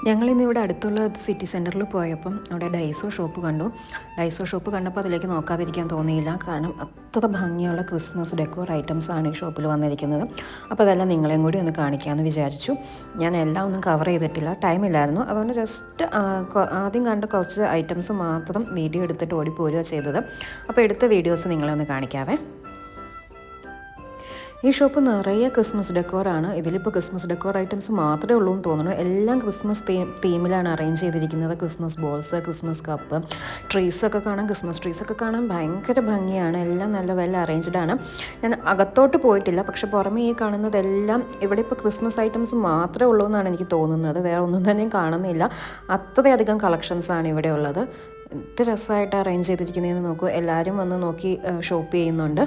ഞങ്ങളിന്ന് ഇവിടെ അടുത്തുള്ള സിറ്റി സെൻറ്ററിൽ പോയപ്പം അവിടെ ഡൈസോ ഷോപ്പ് കണ്ടു. ഡൈസോ ഷോപ്പ് കണ്ടപ്പോൾ അതിലേക്ക് നോക്കാതിരിക്കാൻ തോന്നിയില്ല. കാരണം അത്ര ഭംഗിയുള്ള ക്രിസ്മസ് ഡെക്കോർ ഐറ്റംസാണ് ഈ ഷോപ്പിൽ വന്നിരിക്കുന്നത്. അപ്പോൾ അതെല്ലാം നിങ്ങളെയും കൂടി ഒന്ന് കാണിക്കാമെന്ന് വിചാരിച്ചു. ഞാൻ എല്ലാം ഒന്നും കവർ ചെയ്തിട്ടില്ല, ടൈമില്ലായിരുന്നു. അതുകൊണ്ട് ജസ്റ്റ് ആദ്യം കണ്ട കുറച്ച് ഐറ്റംസ് മാത്രം വീഡിയോ എടുത്തിട്ട് ഓടിപ്പോരുക ചെയ്തത്. അപ്പോൾ എടുത്ത വീഡിയോസ് നിങ്ങളെ ഒന്ന് കാണിക്കാവേ. ഈ ഷോപ്പ് നിറയെ ക്രിസ്മസ് ഡെക്കോറാണ്. ഇതിലിപ്പോൾ ക്രിസ്മസ് ഡെക്കോർ ഐറ്റംസ് മാത്രമേ ഉള്ളൂ എന്ന് തോന്നുന്നു. എല്ലാം ക്രിസ്മസ് തീമിലാണ് അറേഞ്ച് ചെയ്തിരിക്കുന്നത്. ക്രിസ്മസ് ബോൾസ്, ക്രിസ്മസ് കപ്പ്, ട്രീസൊക്കെ കാണാൻ, ക്രിസ്മസ് ട്രീസൊക്കെ കാണാൻ ഭയങ്കര ഭംഗിയാണ്. എല്ലാം നല്ല വെൽ അറേഞ്ച്ഡാണ്. ഞാൻ അകത്തോട്ട് പോയിട്ടില്ല, പക്ഷെ പുറമേ ഈ കാണുന്നതെല്ലാം ഇവിടെ ഇപ്പോൾ ക്രിസ്മസ് ഐറ്റംസ് മാത്രമേ ഉള്ളൂ എന്നാണ് എനിക്ക് തോന്നുന്നത്. വേറെ ഒന്നും തന്നെ കാണുന്നില്ല. അത്രയധികം കളക്ഷൻസാണ് ഇവിടെ ഉള്ളത്. എന്ത് രസമായിട്ട് അറേഞ്ച് ചെയ്തിരിക്കുന്നതെന്ന് നോക്കൂ. എല്ലാവരും വന്ന് നോക്കി ഷോപ്പ് ചെയ്യുന്നുണ്ട്.